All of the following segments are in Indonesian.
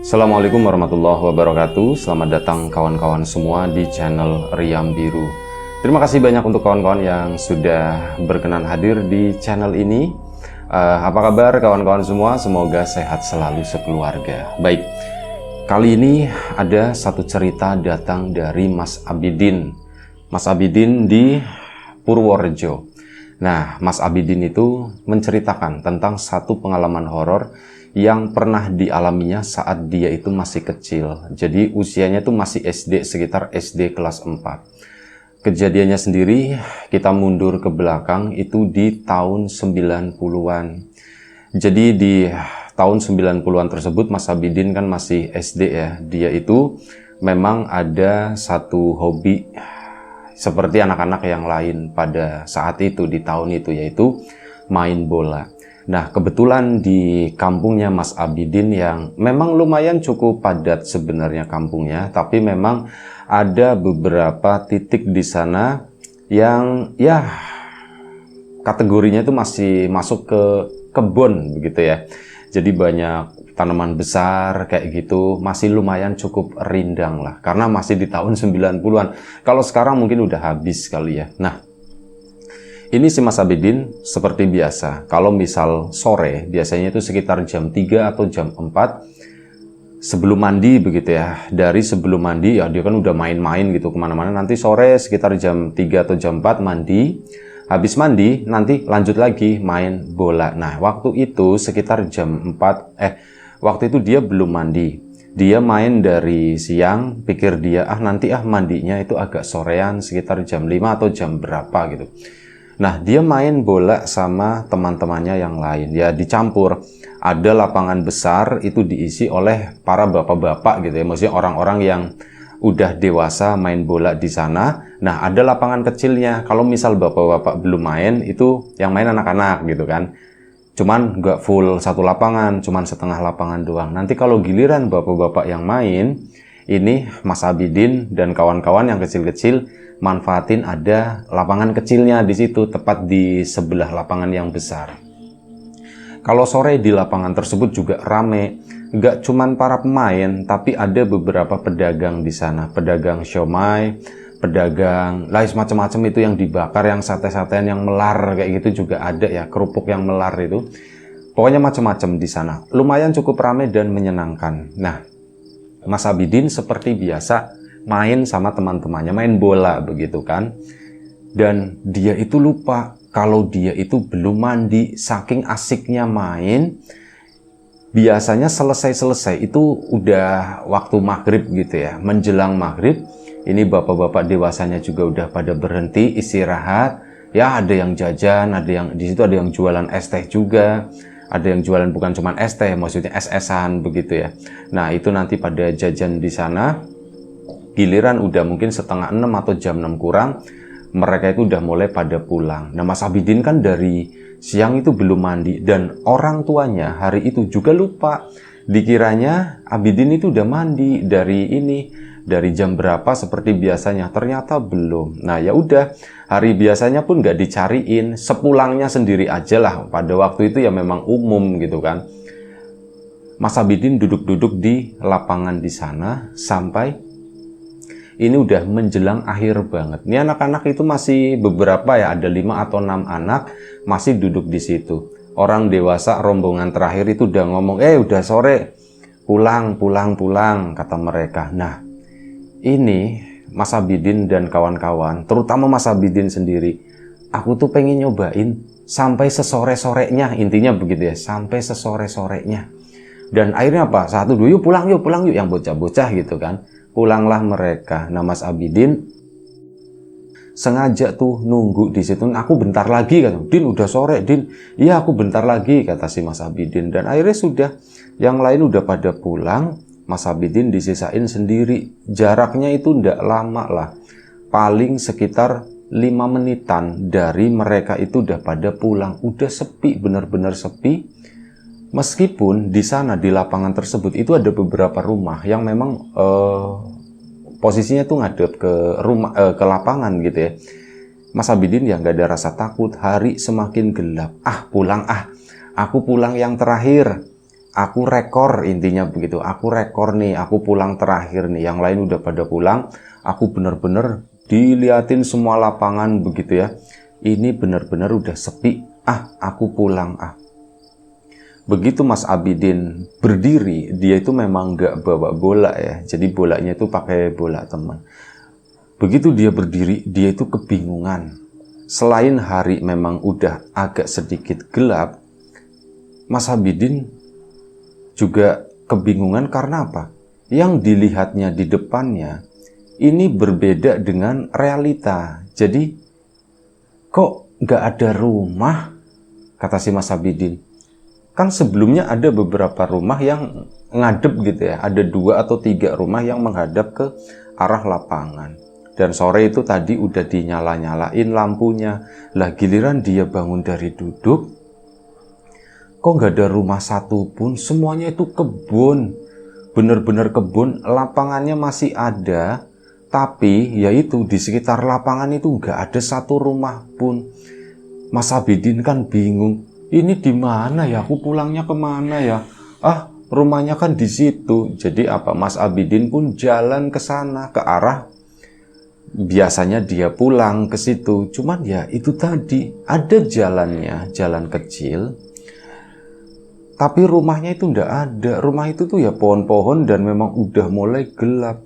Assalamualaikum warahmatullahi wabarakatuh. Selamat datang kawan-kawan semua di channel Riam Biru. Terima kasih banyak untuk kawan-kawan yang sudah berkenan hadir di channel ini. Apa kabar kawan-kawan semua? Semoga sehat selalu sekeluarga. Baik, kali ini ada satu cerita datang dari Mas Abidin. Mas Abidin di Purworejo. Nah, Mas Abidin itu menceritakan tentang satu pengalaman horor yang pernah dialaminya saat dia itu masih kecil. Jadi usianya itu masih SD, sekitar SD kelas 4. Kejadiannya sendiri kita mundur ke belakang itu di tahun 90-an. Jadi di tahun 90-an tersebut Mas Abidin kan masih SD ya. Dia itu memang ada satu hobi seperti anak-anak yang lain pada saat itu, di tahun itu, yaitu main bola. Nah, kebetulan di kampungnya Mas Abidin yang memang lumayan cukup padat sebenarnya kampungnya, tapi memang ada beberapa titik di sana yang ya kategorinya itu masih masuk ke kebun begitu ya. Jadi banyak tanaman besar kayak gitu, masih lumayan cukup rindang lah karena masih di tahun 90-an. Kalau sekarang mungkin udah habis kali ya. Nah, ini si Mas Abidin seperti biasa, kalau misal sore, biasanya itu sekitar jam 3 atau jam 4, sebelum mandi begitu ya. Dari sebelum mandi, ya dia kan udah main-main gitu kemana-mana. Nanti sore sekitar jam 3 atau jam 4 mandi. Habis mandi, nanti lanjut lagi main bola. Nah, waktu itu sekitar jam 4, waktu itu dia belum mandi. Dia main dari siang, pikir dia, nanti mandinya itu agak sorean, sekitar jam 5 atau jam berapa gitu. Nah, dia main bola sama teman-temannya yang lain. Ya, dicampur. Ada lapangan besar, itu diisi oleh para bapak-bapak gitu ya. Maksudnya orang-orang yang udah dewasa main bola di sana. Nah, ada lapangan kecilnya. Kalau misal bapak-bapak belum main, itu yang main anak-anak gitu kan. Cuman nggak full satu lapangan, cuman setengah lapangan doang. Nanti kalau giliran bapak-bapak yang main, ini Mas Abidin dan kawan-kawan yang kecil-kecil manfaatin ada lapangan kecilnya di situ, tepat di sebelah lapangan yang besar. Kalau sore di lapangan tersebut juga rame, nggak cuman para pemain, tapi ada beberapa pedagang di sana, pedagang siomay, pedagang lain macam-macam itu yang dibakar, yang sate-satean yang melar kayak gitu juga ada ya, kerupuk yang melar itu. Pokoknya macam-macam di sana. Lumayan cukup rame dan menyenangkan. Nah, Mas Abidin seperti biasa main sama teman-temannya, main bola begitu kan. Dan dia itu lupa kalau dia itu belum mandi, saking asiknya main. Biasanya selesai itu udah waktu maghrib gitu ya, menjelang maghrib. Ini bapak-bapak dewasanya juga udah pada berhenti istirahat. Ya, ada yang jajan, ada yang di situ ada yang jualan es teh juga. Ada yang jualan bukan cuma es teh, maksudnya es-esan begitu ya. Nah, itu nanti pada jajan di sana. Giliran udah mungkin setengah 6 atau jam 6 kurang, mereka itu udah mulai pada pulang. Nah, Mas Abidin kan dari siang itu belum mandi, dan orang tuanya hari itu juga lupa. Dikiranya Abidin itu udah mandi dari jam berapa seperti biasanya, ternyata belum. Nah, ya udah, hari biasanya pun nggak dicariin, sepulangnya sendiri aja lah. Pada waktu itu ya memang umum gitu kan. Mas Abidin duduk-duduk di lapangan di sana sampai ini udah menjelang akhir banget. Ini anak-anak itu masih beberapa ya, ada 5 atau 6 anak masih duduk di situ. Orang dewasa rombongan terakhir itu udah ngomong, udah sore, pulang, kata mereka. Nah, ini Mas Abidin dan kawan-kawan, terutama Mas Abidin sendiri, aku tuh pengen nyobain sampai sesore-sorenya, intinya begitu ya, sampai sesore-sorenya. Dan akhirnya apa? 1, 2, yuk pulang yuk, yang bocah-bocah gitu kan. Pulanglah mereka. Nah, Mas Abidin sengaja tuh nunggu di situ. Aku bentar lagi kan. Din, udah sore, Din. Iya, aku bentar lagi, kata si Mas Abidin. Dan akhirnya sudah, yang lain udah pada pulang. Mas Abidin disisain sendiri. Jaraknya itu ndak lama lah. Paling sekitar 5 menitan dari mereka itu udah pada pulang. Udah sepi, benar-benar sepi. Meskipun di sana di lapangan tersebut itu ada beberapa rumah yang memang posisinya tuh ngadep ke rumah ke lapangan gitu ya. Mas Abidin ya nggak ada rasa takut. Hari semakin gelap. Pulang aku pulang yang terakhir. aku rekor, intinya begitu. Aku rekor nih, aku pulang terakhir nih. Yang lain udah pada pulang. Aku bener-bener diliatin semua lapangan begitu ya. Ini bener-bener udah sepi. Aku pulang. Begitu Mas Abidin berdiri, dia itu memang nggak bawa bola ya. Jadi bolanya itu pakai bola teman. Begitu dia berdiri, dia itu kebingungan. Selain hari memang udah agak sedikit gelap, Mas Abidin juga kebingungan karena apa? Yang dilihatnya di depannya ini berbeda dengan realita. Jadi kok nggak ada rumah? Kata si Mas Abidin. Kan sebelumnya ada beberapa rumah yang ngadep gitu ya. Ada 2 atau 3 rumah yang menghadap ke arah lapangan. Dan sore itu tadi udah dinyala-nyalain lampunya. Lah giliran dia bangun dari duduk, kok nggak ada rumah satu pun, semuanya itu kebun. Bener-bener kebun, lapangannya masih ada, tapi yaitu di sekitar lapangan itu nggak ada satu rumah pun. Mas Abidin kan bingung, ini di mana ya? Aku pulangnya kemana ya? Rumahnya kan di situ. Jadi apa? Mas Abidin pun jalan ke sana, ke arah biasanya dia pulang ke situ. Cuman ya itu tadi, ada jalannya, jalan kecil. Tapi rumahnya itu ndak ada. Rumah itu tuh ya pohon-pohon dan memang udah mulai gelap.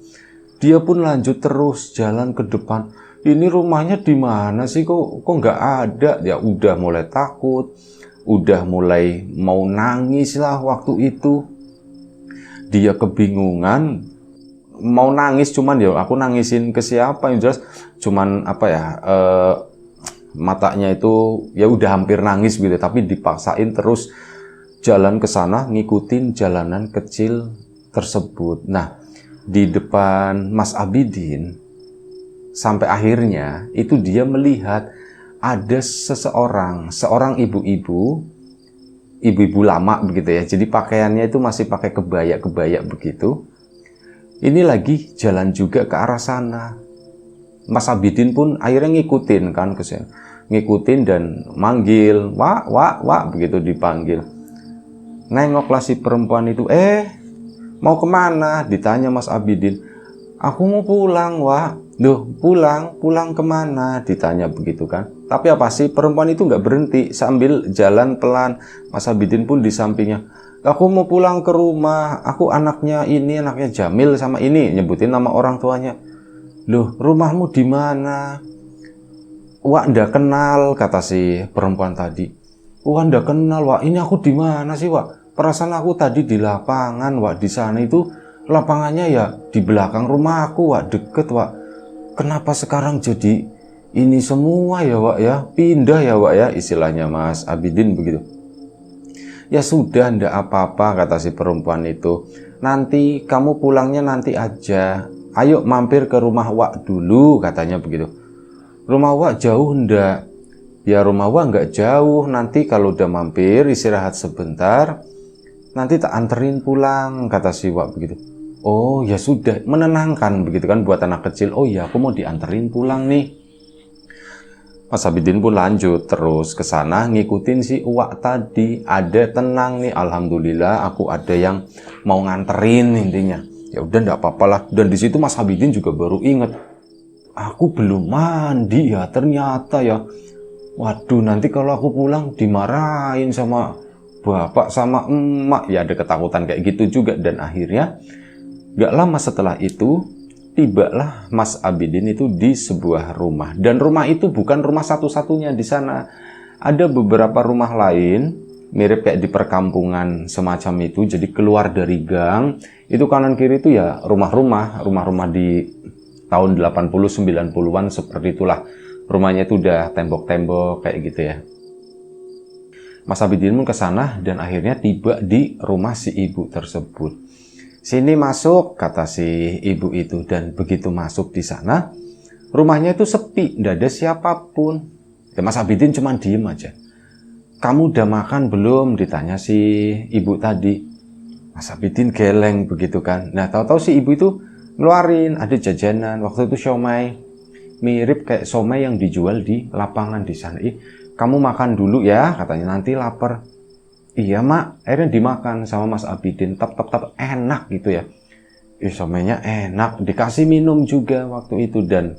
Dia pun lanjut terus jalan ke depan. Ini rumahnya di mana sih? Kok nggak ada? Ya udah mulai takut. Udah mulai mau nangis lah waktu itu. Dia kebingungan. Mau nangis cuman ya aku nangisin ke siapa? Yang jelas cuman matanya itu ya udah hampir nangis gitu. Tapi dipaksain terus jalan ke sana, ngikutin jalanan kecil tersebut. Nah, di depan Mas Abidin, sampai akhirnya itu dia melihat ada seorang ibu-ibu lama begitu ya. Jadi pakaiannya itu masih pakai kebaya begitu. Ini lagi jalan juga ke arah sana. Mas Abidin pun akhirnya ngikutin kan ke sana. Ngikutin dan manggil, "Wak," begitu dipanggil. Nengoklah si perempuan itu, mau kemana? Ditanya Mas Abidin. Aku mau pulang, Wak. Duh, pulang kemana? Ditanya begitu kan. Tapi apa sih, perempuan itu nggak berhenti sambil jalan pelan. Mas Abidin pun di sampingnya. Aku mau pulang ke rumah, aku anaknya Jamil sama ini, nyebutin nama orang tuanya. Loh, rumahmu di mana? Wak ndak kenal, kata si perempuan tadi. Wah, ndak kenal, Wak. Ini aku di mana sih, Wak? Perasaan aku tadi di lapangan, Wak. Di sana itu lapangannya ya di belakang rumah aku, Wak. Deket, Wak. Kenapa sekarang jadi ini semua ya, Wak ya? Pindah ya, Wak ya? Istilahnya Mas Abidin begitu. Ya sudah, ndak apa-apa, kata si perempuan itu. Nanti kamu pulangnya nanti aja. Ayo mampir ke rumah Wak dulu, katanya begitu. Rumah Wak jauh ndak? Ya rumah Wak nggak jauh, nanti kalau udah mampir istirahat sebentar, nanti tak anterin pulang, kata si Wak begitu. Oh ya sudah, menenangkan begitu kan buat anak kecil. Oh ya, aku mau dianterin pulang nih. Mas Abidin pun lanjut terus ke sana ngikutin si Wak tadi. Ada tenang nih, alhamdulillah aku ada yang mau nganterin intinya. Ya udah nggak apa-apa lah. Dan di situ Mas Abidin juga baru inget, aku belum mandi ya ternyata ya. Waduh, nanti kalau aku pulang dimarahin sama bapak sama emak. Ya ada ketakutan kayak gitu juga. Dan akhirnya gak lama setelah itu tibalah Mas Abidin itu di sebuah rumah. Dan rumah itu bukan rumah satu-satunya di sana. Ada beberapa rumah lain mirip kayak di perkampungan semacam itu. Jadi keluar dari gang itu kanan kiri itu ya rumah-rumah di tahun 80-90-an seperti itulah. Rumahnya itu udah tembok-tembok kayak gitu ya. Mas Abidin pun ke sana dan akhirnya tiba di rumah si ibu tersebut. Sini masuk, kata si ibu itu. Dan begitu masuk di sana, rumahnya itu sepi, nggak ada siapapun. Ya, Mas Abidin cuma diem aja. Kamu udah makan belum? Ditanya si ibu tadi. Mas Abidin geleng begitu kan. Nah, tahu-tahu si ibu itu ngeluarin ada jajanan. Waktu itu siomay. Mirip kayak somai yang dijual di lapangan di sana. Kamu makan dulu ya, katanya, nanti lapar. Iya mak, akhirnya dimakan sama Mas Abidin. Tap enak gitu ya. Somenya enak, dikasih minum juga waktu itu. Dan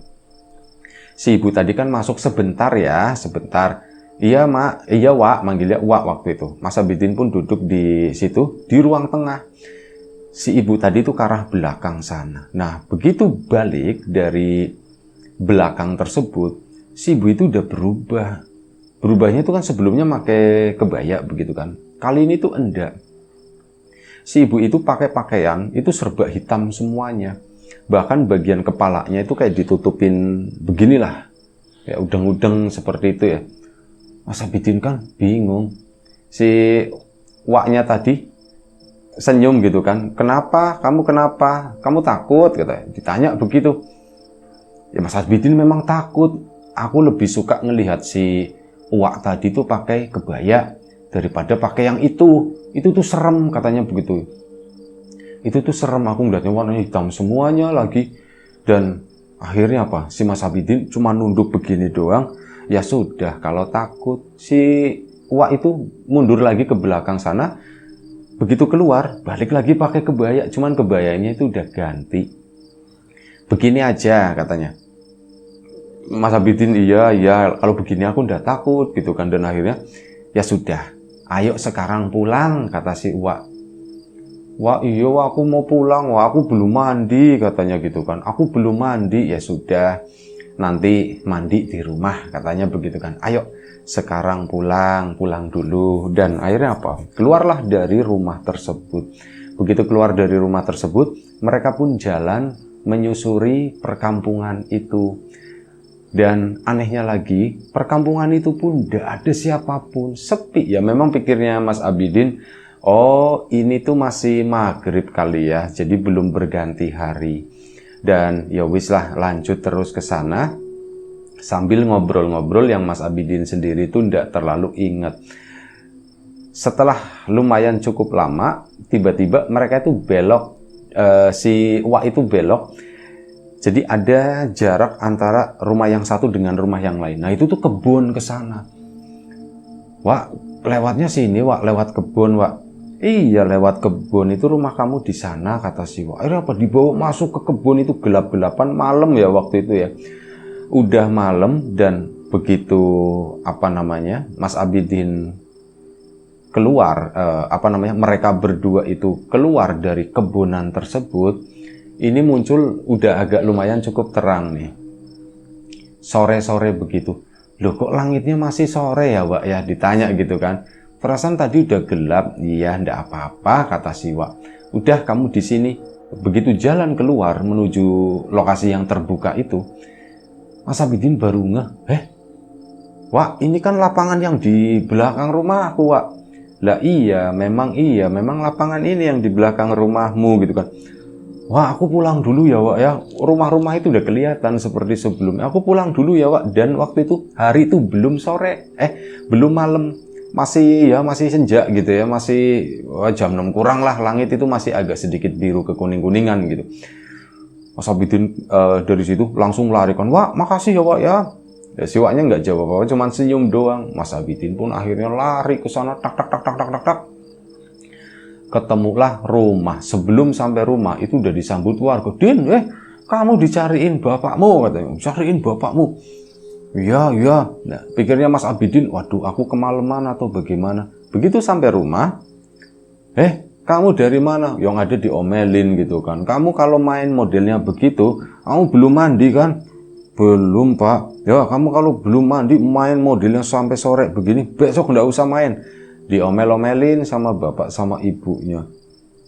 si ibu tadi kan masuk sebentar ya, sebentar. Iya mak, iya Wak, manggilnya Wak waktu itu. Mas Abidin pun duduk di situ, di ruang tengah. Si ibu tadi tuh ke arah belakang sana. Nah, begitu balik dari belakang tersebut, si ibu itu udah berubah. Berubahnya itu kan sebelumnya pakai kebaya begitu kan. Kali ini tuh enggak. Si ibu itu pakai pakaian, itu serba hitam semuanya. Bahkan bagian kepalanya itu kayak ditutupin beginilah. Ya udeng-udeng seperti itu ya. Mas Abidin kan bingung. Si Waknya tadi senyum gitu kan, kenapa? Kamu takut? Gitu. Ditanya begitu. Ya Mas Abidin memang takut. Aku lebih suka ngelihat si Uwak tadi tuh pakai kebaya daripada pakai yang itu. Itu tuh serem katanya begitu. Itu tuh serem, aku ngeliatnya warnanya hitam semuanya lagi. Dan akhirnya apa? Si Mas Abidin cuma nunduk begini doang. Ya sudah, kalau takut. Si Uwak itu mundur lagi ke belakang sana. Begitu keluar, balik lagi pakai kebaya, cuman kebayanya itu udah ganti. Begini aja katanya. Mas Abidin, iya, kalau begini aku udah takut gitu kan. Dan akhirnya, ya sudah, ayo sekarang pulang, kata si Wak. Wah iya, aku mau pulang, wah aku belum mandi, katanya gitu kan. Aku belum mandi, ya sudah, nanti mandi di rumah, katanya begitu kan. Ayo, sekarang pulang dulu. Dan akhirnya apa? Keluarlah dari rumah tersebut. Begitu keluar dari rumah tersebut, mereka pun jalan menyusuri perkampungan itu. Dan anehnya lagi, perkampungan itu pun tidak ada siapapun, sepi. Ya memang pikirnya Mas Abidin, oh ini tuh masih maghrib kali ya, jadi belum berganti hari. Dan ya wis lah, lanjut terus ke sana. Sambil ngobrol-ngobrol yang Mas Abidin sendiri itu tidak terlalu ingat. Setelah lumayan cukup lama, tiba-tiba mereka itu belok, si Wak itu belok. Jadi ada jarak antara rumah yang satu dengan rumah yang lain. Nah itu tuh kebun ke sana. Wak, lewatnya sini Wak, lewat kebun Wak. Iya lewat kebun, itu rumah kamu di sana, kata si Wak. Akhirnya apa, dibawa masuk ke kebun, itu gelap-gelapan, malam ya waktu itu ya. Udah malam. Dan begitu Mas Abidin keluar, mereka berdua itu keluar dari kebunan tersebut, ini muncul udah agak lumayan cukup terang nih, sore-sore begitu. Loh kok langitnya masih sore ya Wak ya, ditanya gitu kan. Perasaan tadi udah gelap. Iya ndak apa-apa, kata si Wak. Udah kamu di sini. Begitu jalan keluar menuju lokasi yang terbuka itu, Mas Abidin baru ngeh, Wak, ini kan lapangan yang di belakang rumahku, Wak. Lah iya, memang lapangan ini yang di belakang rumahmu gitu kan. Wah, aku pulang dulu ya, Wak ya. Rumah-rumah itu udah kelihatan seperti sebelumnya. Aku pulang dulu ya, Wak. Dan waktu itu hari itu belum sore, belum malam. Masih senja gitu ya, masih jam 6 kurang lah. Langit itu masih agak sedikit biru kekuning-kuningan gitu. Mas Abidin dari situ langsung larikan, Wak makasih ya Wak ya. Si Waknya nggak jawab apa-apa, cuman senyum doang. Mas Abidin pun akhirnya lari ke sana, tak. Ketemulah rumah. Sebelum sampai rumah itu udah disambut warga. Din, kamu dicariin bapakmu, katanya. Cariin bapakmu. Iya. Nah, pikirnya Mas Abidin, waduh aku kemalaman atau bagaimana. Begitu sampai rumah, kamu dari mana? Yang ada diomelin gitu kan. Kamu kalau main modelnya begitu, kamu belum mandi kan? Belum Pak. Ya kamu kalau belum mandi main modelnya sampai sore begini, besok nggak usah main. Diomel-omelin sama bapak sama ibunya.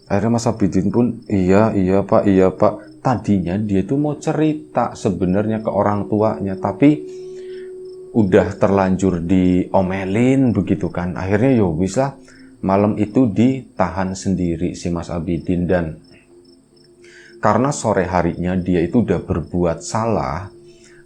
Akhirnya Mas Abidin pun, iya Pak. Tadinya dia tuh mau cerita sebenarnya ke orang tuanya, tapi udah terlanjur diomelin begitu kan. Akhirnya ya wis lah. Malam itu ditahan sendiri si Mas Abidin. Dan karena sore harinya dia itu udah berbuat salah,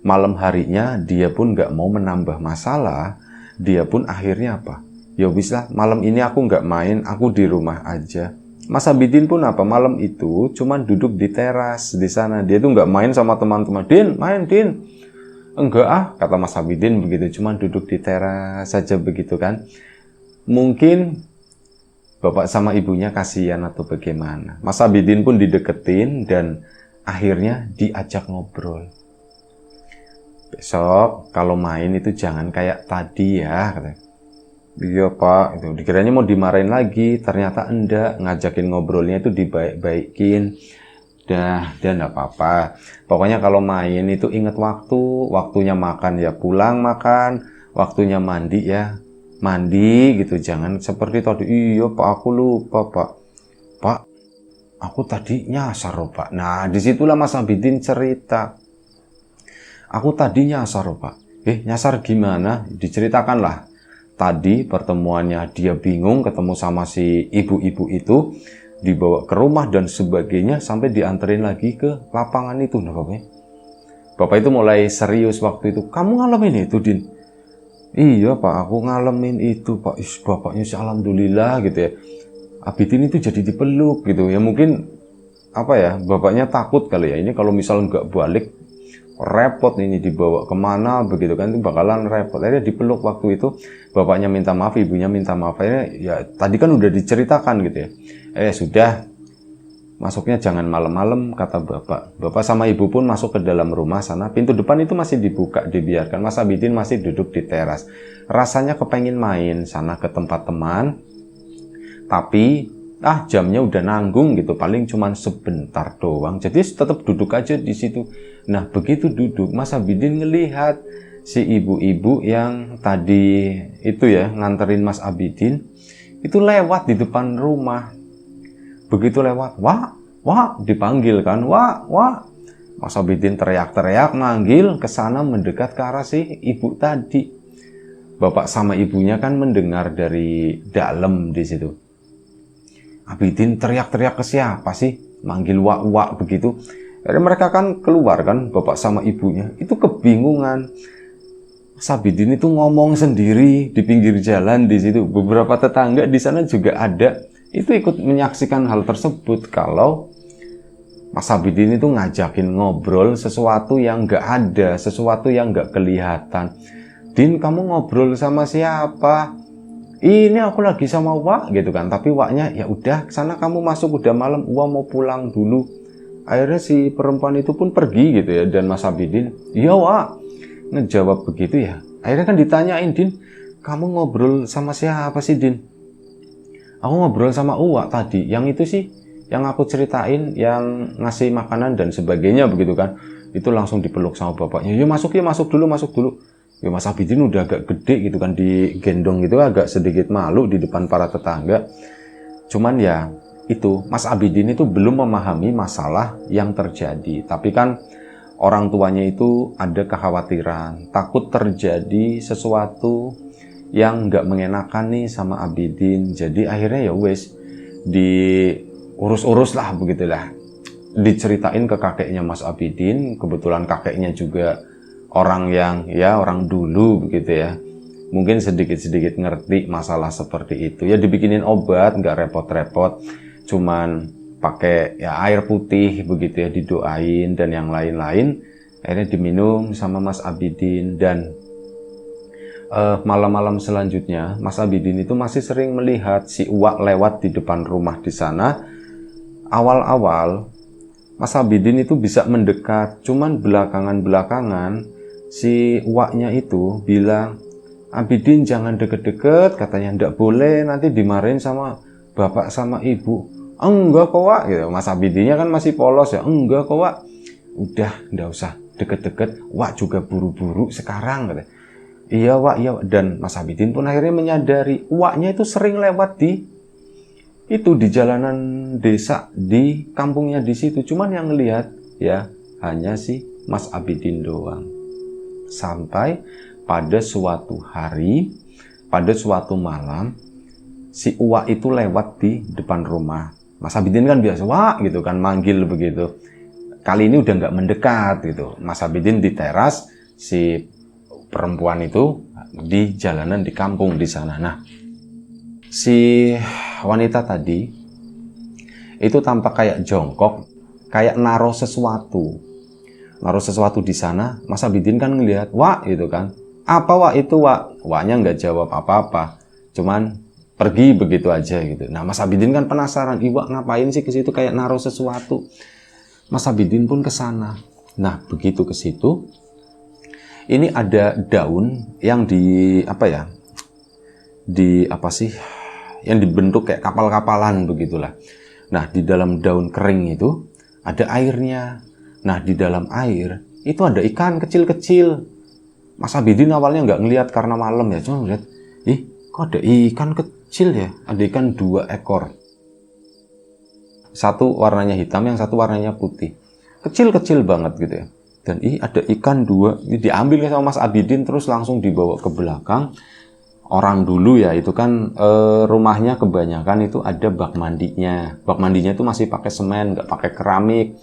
malam harinya dia pun gak mau menambah masalah. Dia pun akhirnya apa? Ya wis lah, malam ini aku gak main, aku di rumah aja. Mas Abidin pun apa? Malam itu cuman duduk di teras di sana. Dia tuh gak main sama teman-teman. Din, main Din. Enggak kata Mas Abidin begitu. Cuman duduk di teras saja begitu kan. Mungkin bapak sama ibunya kasihan atau bagaimana. Mas Abidin pun dideketin dan akhirnya diajak ngobrol. Besok kalau main itu jangan kayak tadi ya, katanya. Iya pak, itu dikiranya mau dimarahin lagi, ternyata enggak, ngajakin ngobrolnya itu dibaik-baikin. Dan enggak apa-apa. Pokoknya kalau main itu ingat waktu, waktunya makan ya pulang makan, waktunya mandi ya mandi gitu. Jangan seperti tadi, iya pak aku lupa pak. Pak, aku tadi nyasar pak. Nah disitulah Mas Abidin cerita. Aku tadi nyasar pak. Nyasar gimana? Diceritakanlah. Tadi pertemuannya dia bingung ketemu sama si ibu-ibu itu, dibawa ke rumah dan sebagainya sampai dianterin lagi ke lapangan itu. Nah bapak itu mulai serius waktu itu. Kamu ngalamin itu Din? Iya pak, aku ngalamin itu pak. Bapaknya sih alhamdulillah gitu ya. Abidin itu jadi dipeluk gitu ya. Mungkin apa ya, bapaknya takut kali ya, ini kalau misal nggak balik repot ini dibawa kemana begitu kan, itu bakalan repot. Akhirnya dipeluk waktu itu, bapaknya minta maaf, ibunya minta maaf. Akhirnya ya tadi kan udah diceritakan gitu ya. Sudah, masuknya jangan malam-malam kata bapak. Bapak sama ibu pun masuk ke dalam rumah sana, pintu depan itu masih dibuka, dibiarkan. Mas Abidin masih duduk di teras. Rasanya kepengen main sana ke tempat teman, tapi jamnya udah nanggung gitu, paling cuman sebentar doang. Jadi tetap duduk aja di situ. Nah begitu duduk, Mas Abidin ngelihat si ibu-ibu yang tadi itu ya nganterin Mas Abidin itu lewat di depan rumah. Begitu lewat, wah dipanggil kan, wah. Mas Abidin teriak-teriak manggil ke sana, mendekat ke arah si ibu tadi. Bapak sama ibunya kan mendengar dari dalam di situ. Abidin teriak-teriak ke siapa sih? Manggil wak begitu. Jadi mereka kan keluar kan, bapak sama ibunya. Itu kebingungan. Mas Abidin itu ngomong sendiri di pinggir jalan di situ. Beberapa tetangga di sana juga ada. Itu ikut menyaksikan hal tersebut. Kalau Mas Abidin itu ngajakin ngobrol sesuatu yang nggak ada, sesuatu yang nggak kelihatan. Din, kamu ngobrol sama siapa? Ini aku lagi sama Wak gitu kan, tapi Waknya ya udah sana kamu masuk, udah malam, Wak mau pulang dulu. Akhirnya si perempuan itu pun pergi gitu ya, dan Mas Abidin, iya Wak, ngejawab begitu ya. Akhirnya kan ditanyain, Din, kamu ngobrol sama siapa sih Din? Aku ngobrol sama Wak tadi, yang itu sih, yang aku ceritain, yang ngasih makanan dan sebagainya begitu kan. Itu langsung dipeluk sama bapaknya, ya masuk dulu. Ya Mas Abidin udah agak gede gitu kan, digendong gitu, agak sedikit malu di depan para tetangga. Cuman ya itu, Mas Abidin itu belum memahami masalah yang terjadi. Tapi kan orang tuanya itu ada kekhawatiran, takut terjadi sesuatu yang nggak mengenakan nih sama Abidin. Jadi akhirnya ya wes, diurus-urus lah begitulah. Diceritain ke kakeknya Mas Abidin, kebetulan kakeknya juga orang yang ya orang dulu begitu ya, mungkin sedikit-sedikit ngerti masalah seperti itu ya. Dibikinin obat nggak repot-repot, cuman pakai ya air putih begitu ya, didoain dan yang lain-lain. Akhirnya diminum sama Mas Abidin. Dan malam-malam selanjutnya Mas Abidin itu masih sering melihat si Uwak lewat di depan rumah di sana. Awal-awal Mas Abidin itu bisa mendekat, cuman belakangan si Waknya itu bilang, Abidin jangan deket-deket, katanya ndak boleh, nanti dimarahin sama bapak sama ibu. Enggak kok Wak, gitu. Mas Abidinnya kan masih polos ya, enggak kok Wak, udah ndak usah deket-deket, Wak juga buru-buru sekarang, katanya. Iya Wak, iya. Dan Mas Abidin pun akhirnya menyadari Waknya itu sering lewat di jalanan desa di kampungnya di situ, cuman yang ngelihat ya hanya si Mas Abidin doang. Sampai pada suatu hari, pada suatu malam, si Uwak itu lewat di depan rumah. Mas Abidin kan biasa Wak gitu kan, manggil begitu. Kali ini udah nggak mendekat gitu. Mas Abidin di teras, si perempuan itu di jalanan di kampung di sana. Nah, si wanita tadi itu tampak kayak jongkok, kayak naruh sesuatu di sana. Mas Abidin kan ngelihat, Wak gitu kan, apa Wak itu Wak? Waknya nggak jawab apa-apa, cuman pergi begitu aja gitu. Nah, Mas Abidin kan penasaran, Iwa ngapain sih ke situ, kayak naruh sesuatu. Mas Abidin pun ke sana. Nah, begitu ke situ, ini ada daun yang yang dibentuk kayak kapal-kapalan begitulah. Nah, di dalam daun kering itu ada airnya. Nah, di dalam air itu ada ikan kecil-kecil. Mas Abidin awalnya nggak ngelihat karena malam ya, cuma ngeliat, kok ada ikan kecil ya? Ada ikan 2 ekor. Satu warnanya hitam, yang satu warnanya putih. Kecil-kecil banget gitu ya. Dan ada ikan 2, ini diambil sama Mas Abidin terus langsung dibawa ke belakang. Orang dulu ya, itu kan rumahnya kebanyakan itu ada bak mandinya. Bak mandinya itu masih pakai semen, nggak pakai keramik.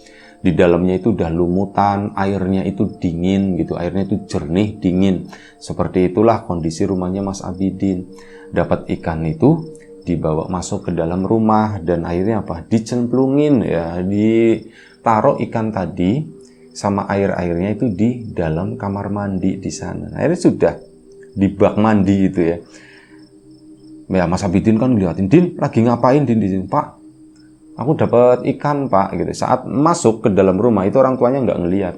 Di dalamnya itu udah lumutan, airnya itu dingin gitu, airnya itu jernih, dingin. Seperti itulah kondisi rumahnya Mas Abidin. Dapat ikan itu dibawa masuk ke dalam rumah dan akhirnya dicemplungin ya, ditaruh ikan tadi sama air-airnya itu di dalam kamar mandi di sana. Akhirnya sudah di bak mandi itu ya. Ya, Mas Abidin kan ngeliatin, Din lagi ngapain Din di sini? Pak, aku dapat ikan Pak gitu. Saat masuk ke dalam rumah itu orang tuanya nggak ngeliat.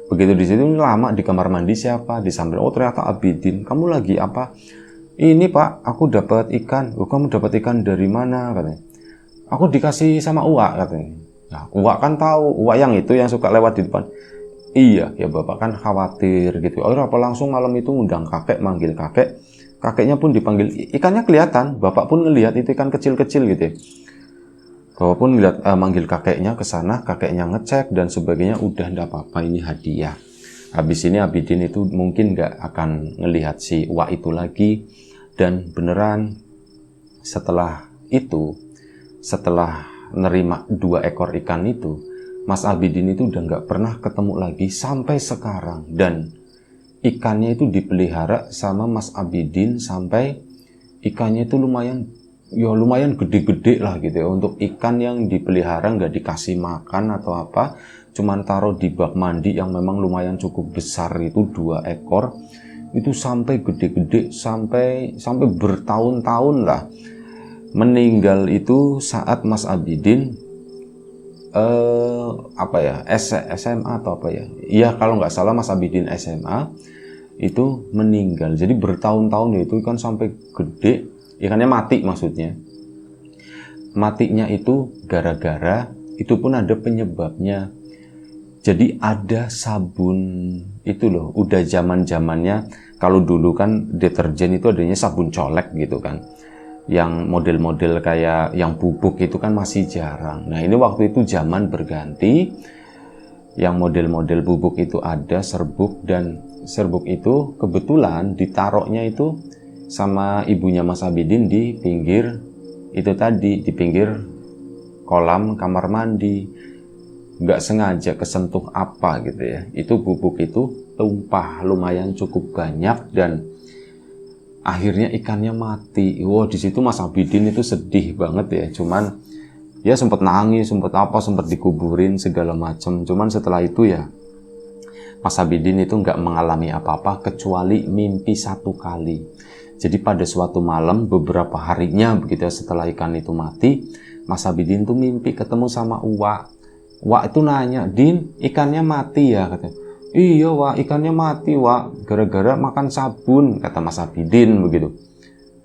Begitu di situ lama di kamar mandi siapa? Disambil, oh ternyata Abidin. Kamu lagi apa? Ini Pak, aku dapat ikan. Oh, kamu dapat ikan dari mana katanya? Aku dikasih sama Uwa katanya. Nah, Uwa kan tahu, Uwa yang itu yang suka lewat di depan. Iya, ya Bapak kan khawatir gitu. Oh, apa langsung malam itu ngundang kakek, manggil kakek. Kakeknya pun dipanggil, ikannya kelihatan. Bapak pun ngelihat itu ikan kecil-kecil gitu ya. Bapak pun ngelihat, manggil kakeknya ke sana, kakeknya ngecek dan sebagainya. Udah enggak apa-apa, ini hadiah. Habis ini Abidin itu mungkin nggak akan ngelihat si Uwa itu lagi. Dan beneran setelah nerima 2 ekor ikan itu, Mas Abidin itu udah nggak pernah ketemu lagi sampai sekarang. Dan ikannya itu dipelihara sama Mas Abidin sampai ikannya itu lumayan gede-gede lah gitu ya. Untuk ikan yang dipelihara nggak dikasih makan atau apa, cuman taruh di bak mandi yang memang lumayan cukup besar itu 2 ekor. Itu sampai gede-gede, sampai bertahun-tahun lah. Meninggal itu saat Mas Abidin SMA atau apa ya? Iya, kalau nggak salah Mas Abidin SMA itu meninggal. Jadi bertahun-tahun ya, itu kan sampai gede, ikannya mati maksudnya. Matinya itu gara-gara, itu pun ada penyebabnya. Jadi ada sabun itu loh, udah zaman-zamannya. Kalau dulu kan deterjen itu adanya sabun colek gitu kan. Yang model-model kayak yang bubuk itu kan masih jarang. Nah, ini waktu itu zaman berganti. Yang model-model bubuk itu ada serbuk, dan serbuk itu kebetulan ditaruhnya itu sama ibunya Mas Abidin di pinggir itu tadi, di pinggir kolam kamar mandi. Nggak sengaja kesentuh apa gitu ya, itu bubuk itu tumpah lumayan cukup banyak dan akhirnya ikannya mati. Wah, di situ Mas Abidin itu sedih banget ya. Cuman ya sempat nangis, sempat dikuburin segala macam. Cuman setelah itu ya Mas Abidin itu nggak mengalami apa-apa kecuali mimpi 1 kali. Jadi pada suatu malam beberapa harinya begitu setelah ikan itu mati, Mas Abidin tuh mimpi ketemu sama Uwa. Wak itu nanya, Din, ikannya mati ya? Katanya, iya Wak, ikannya mati Wak, gara-gara makan sabun, kata Mas Abidin begitu.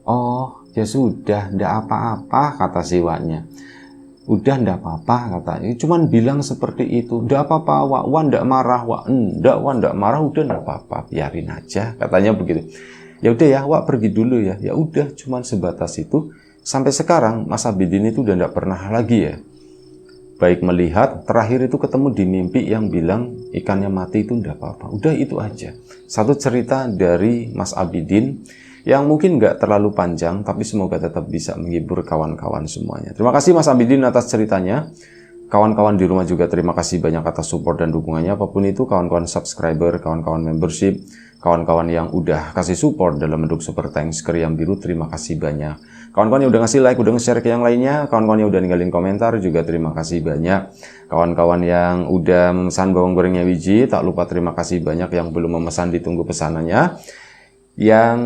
Oh, ya sudah, ndak apa-apa, kata si Waknya. Udah ndak apa-apa, katanya. Cuman bilang seperti itu, ndak apa-apa Wak, ndak marah Wak, ndak marah, udah ndak apa-apa, biarin aja, katanya begitu. Ya udah ya, Wak pergi dulu ya. Ya udah, cuman sebatas itu. Sampai sekarang Mas Abidin itu udah ndak pernah lagi ya, baik melihat, terakhir itu ketemu di mimpi yang bilang ikannya mati itu enggak apa-apa. Udah itu aja. Satu cerita dari Mas Abidin yang mungkin nggak terlalu panjang, tapi semoga tetap bisa menghibur kawan-kawan semuanya. Terima kasih Mas Abidin atas ceritanya. Kawan-kawan di rumah juga terima kasih banyak atas support dan dukungannya. Apapun itu, kawan-kawan subscriber, kawan-kawan membership, kawan-kawan yang udah kasih support dalam bentuk super thanks ke Riam Biru, terima kasih banyak. Kawan-kawan yang udah ngasih like, udah nge-share ke yang lainnya, kawan-kawan yang udah ninggalin komentar juga terima kasih banyak. Kawan-kawan yang udah memesan bawang gorengnya Wiji, tak lupa terima kasih banyak. Yang belum memesan ditunggu pesanannya. Yang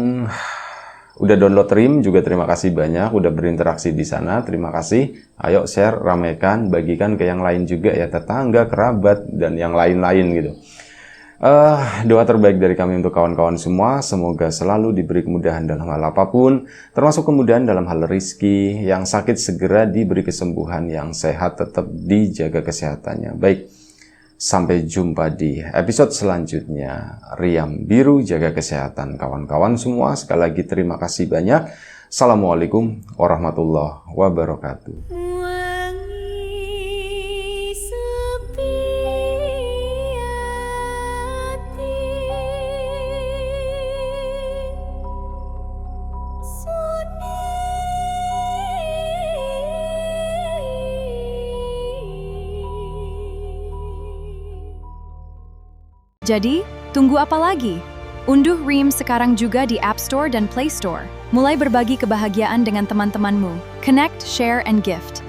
Udah download Rim juga terima kasih banyak, udah berinteraksi di sana, terima kasih. Ayo share, ramaikan, bagikan ke yang lain juga ya, tetangga, kerabat, dan yang lain-lain gitu. Doa terbaik dari kami untuk kawan-kawan semua, semoga selalu diberi kemudahan dalam hal apapun, termasuk kemudahan dalam hal rizki, yang sakit segera diberi kesembuhan, yang sehat tetap dijaga kesehatannya. Baik, sampai jumpa di episode selanjutnya. Riam Biru, jaga kesehatan kawan-kawan semua. Sekali lagi terima kasih banyak. Assalamualaikum warahmatullahi wabarakatuh. Jadi, tunggu apa lagi? Unduh Rim sekarang juga di App Store dan Play Store. Mulai berbagi kebahagiaan dengan teman-temanmu. Connect, share, and gift.